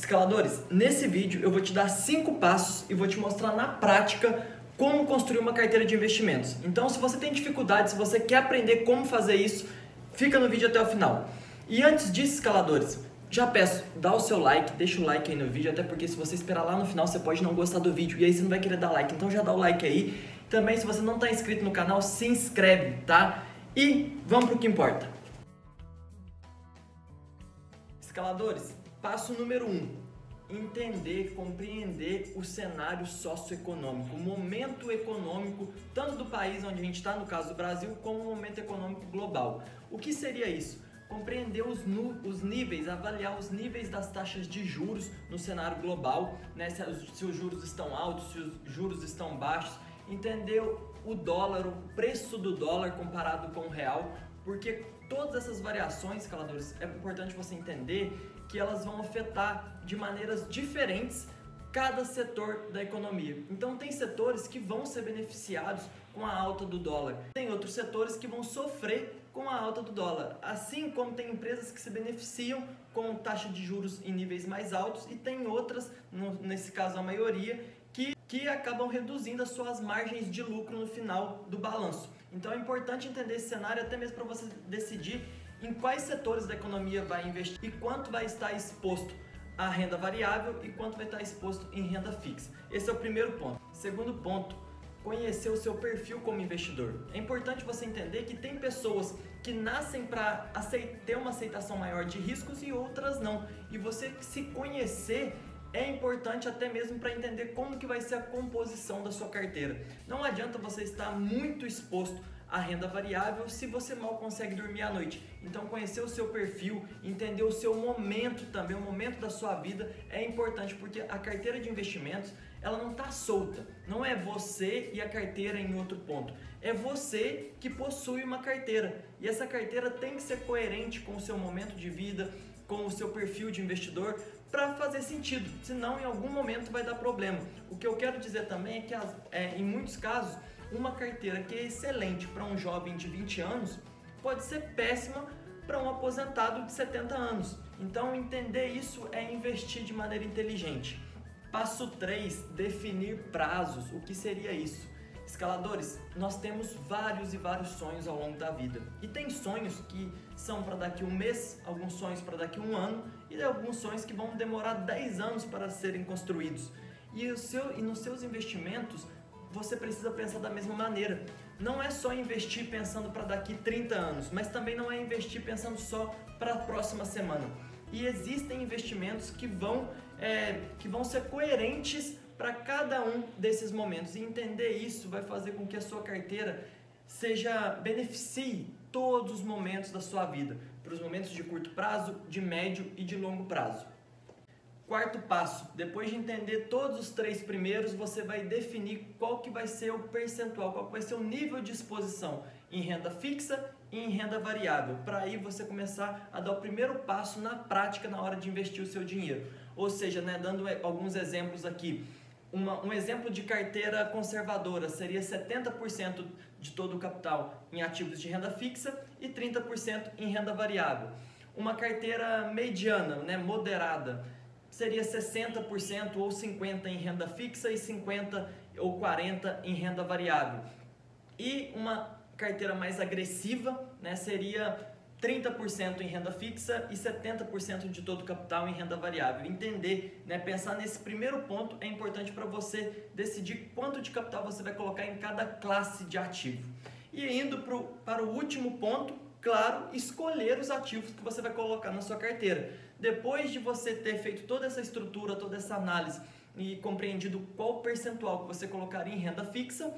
Escaladores, nesse vídeo eu vou te dar 5 passos e vou te mostrar na prática como construir uma carteira de investimentos. Então, se você tem dificuldade, se você quer aprender como fazer isso, fica no vídeo até o final. E antes disso, escaladores, já peço, dá o seu like, deixa o like aí no vídeo, até porque se você esperar lá no final, você pode não gostar do vídeo e aí você não vai querer dar like, então já dá o like aí. Também, se você não está inscrito no canal, se inscreve, tá? E vamos para o que importa. Escaladores, passo número 1. Entender, compreender o cenário socioeconômico, o momento econômico, tanto do país onde a gente está, no caso do Brasil, como o momento econômico global. O que seria isso? Compreender os níveis, avaliar os níveis das taxas de juros no cenário global, né? Se os juros estão altos, se os juros estão baixos, entender o dólar, o preço do dólar comparado com o real, porque todas essas variações, escaladores, é importante você entender que elas vão afetar de maneiras diferentes cada setor da economia. Então tem setores que vão ser beneficiados com a alta do dólar, tem outros setores que vão sofrer com a alta do dólar, assim como tem empresas que se beneficiam com taxa de juros em níveis mais altos e tem outras, nesse caso a maioria, que acabam reduzindo as suas margens de lucro no final do balanço. Então é importante entender esse cenário até mesmo para você decidir em quais setores da economia vai investir e quanto vai estar exposto à renda variável e quanto vai estar exposto em renda fixa. Esse é o primeiro ponto. Segundo ponto, conhecer o seu perfil como investidor. É importante você entender que tem pessoas que nascem para ter uma aceitação maior de riscos e outras não. E você se conhecer é importante até mesmo para entender como que vai ser a composição da sua carteira. Não adianta você estar muito exposto à renda variável se você mal consegue dormir à noite. Então conhecer o seu perfil, entender o seu momento também, o momento da sua vida é importante, porque a carteira de investimentos ela não está solta. Não é você e a carteira em outro ponto. É você que possui uma carteira. E essa carteira tem que ser coerente com o seu momento de vida, com o seu perfil de investidor, para fazer sentido, senão em algum momento vai dar problema. O que eu quero dizer também é que em muitos casos, uma carteira que é excelente para um jovem de 20 anos pode ser péssima para um aposentado de 70 anos. Então entender isso é investir de maneira inteligente. Passo 3, definir prazos. O que seria isso? Escaladores, nós temos vários e vários sonhos ao longo da vida. E tem sonhos que são para daqui a um mês, alguns sonhos para daqui a um ano e alguns sonhos que vão demorar 10 anos para serem construídos. E nos seus investimentos, você precisa pensar da mesma maneira. Não é só investir pensando para daqui 30 anos, mas também não é investir pensando só para a próxima semana. E existem investimentos que vão ser coerentes para cada um desses momentos. E entender isso vai fazer com que a sua carteira beneficie todos os momentos da sua vida, para os momentos de curto prazo, de médio e de longo prazo. Quarto passo, depois de entender todos os 3 primeiros, você vai definir qual que vai ser o percentual, qual que vai ser o nível de exposição em renda fixa e em renda variável, para aí você começar a dar o primeiro passo na prática na hora de investir o seu dinheiro. Ou seja, dando alguns exemplos aqui, um exemplo de carteira conservadora seria 70% de todo o capital em ativos de renda fixa e 30% em renda variável. Uma carteira mediana, moderada, seria 60% ou 50% em renda fixa e 50% ou 40% em renda variável. E uma carteira mais agressiva, seria 30% em renda fixa e 70% de todo o capital em renda variável. Entender, pensar nesse primeiro ponto é importante para você decidir quanto de capital você vai colocar em cada classe de ativo. E indo para o último ponto, claro, escolher os ativos que você vai colocar na sua carteira. Depois de você ter feito toda essa estrutura, toda essa análise e compreendido qual percentual que você colocaria em renda fixa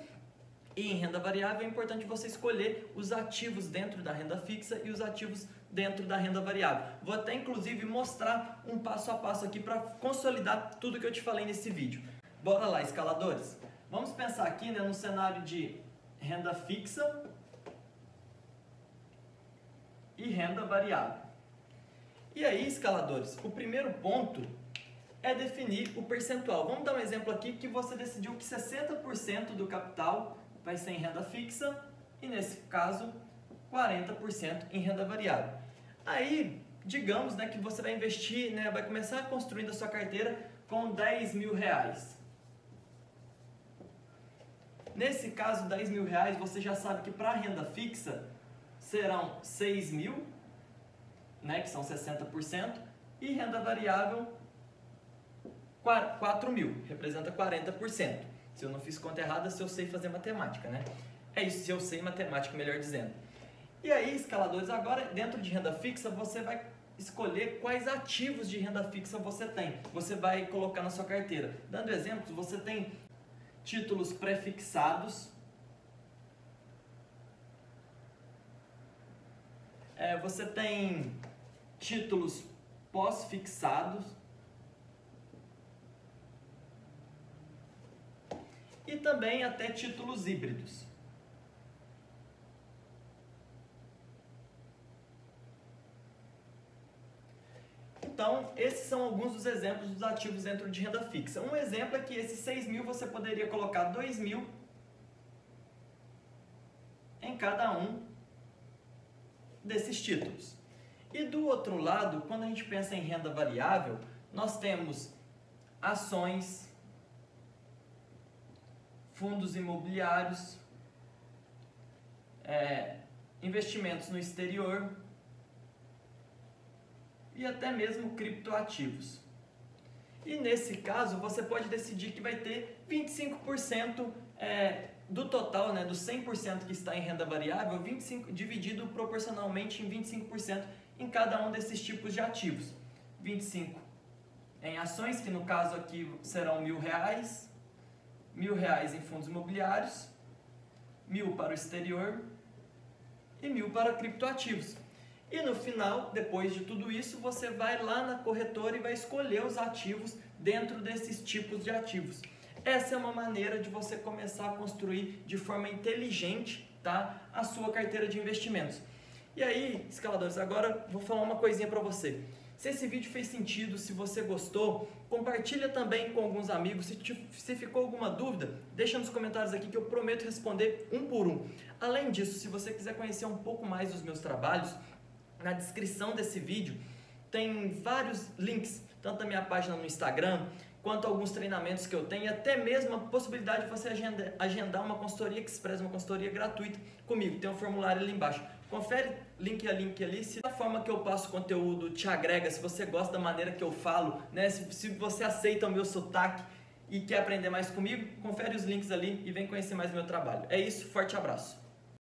e em renda variável, é importante você escolher os ativos dentro da renda fixa e os ativos dentro da renda variável. Vou até inclusive mostrar um passo a passo aqui para consolidar tudo que eu te falei nesse vídeo. Bora lá, escaladores? Vamos pensar aqui no cenário de renda fixa e renda variável. E aí, escaladores, o primeiro ponto é definir o percentual. Vamos dar um exemplo aqui que você decidiu que 60% do capital vai ser em renda fixa e, nesse caso, 40% em renda variável. Aí, digamos, né, que você vai investir, né, vai começar construindo a sua carteira com 10 mil reais. Nesse caso, 10 mil reais, você já sabe que para renda fixa serão 6 mil, né, que são 60%, e renda variável 4 mil, representa 40%. Se eu não fiz conta errada, se eu sei fazer matemática, né? É isso, se eu sei matemática, melhor dizendo. E aí, escaladores, agora dentro de renda fixa, você vai escolher quais ativos de renda fixa você tem. Você vai colocar na sua carteira. Dando exemplos, você tem títulos pré-fixados, você tem títulos pós-fixados e também até títulos híbridos. Então, esses são alguns dos exemplos dos ativos dentro de renda fixa. Um exemplo é que esses 6 mil você poderia colocar 2 mil em cada um desses títulos. E do outro lado, quando a gente pensa em renda variável, nós temos ações, fundos imobiliários, investimentos no exterior e até mesmo criptoativos. E nesse caso, você pode decidir que vai ter 25% do total, né, do 100% que está em renda variável, 25, dividido proporcionalmente em 25% em cada um desses tipos de ativos. 25 em ações, que no caso aqui serão R$1.000, R$1.000 em fundos imobiliários, 1.000 para o exterior e 1.000 para criptoativos. E no final, depois de tudo isso, você vai lá na corretora e vai escolher os ativos dentro desses tipos de ativos. Essa é uma maneira de você começar a construir de forma inteligente, tá, a sua carteira de investimentos. E aí, escaladores, agora vou falar uma coisinha para você. Se esse vídeo fez sentido, se você gostou, compartilha também com alguns amigos. Se ficou alguma dúvida, deixa nos comentários aqui que eu prometo responder um por um. Além disso, se você quiser conhecer um pouco mais dos meus trabalhos, na descrição desse vídeo tem vários links, tanto da minha página no Instagram, quanto alguns treinamentos que eu tenho, e até mesmo a possibilidade de você agendar uma consultoria express, uma consultoria gratuita comigo. Tem um formulário ali embaixo. Confere link a link ali, se a forma que eu passo conteúdo te agrega, se você gosta da maneira que eu falo, né? Se você aceita o meu sotaque e quer aprender mais comigo, confere os links ali e vem conhecer mais o meu trabalho. É isso, forte abraço!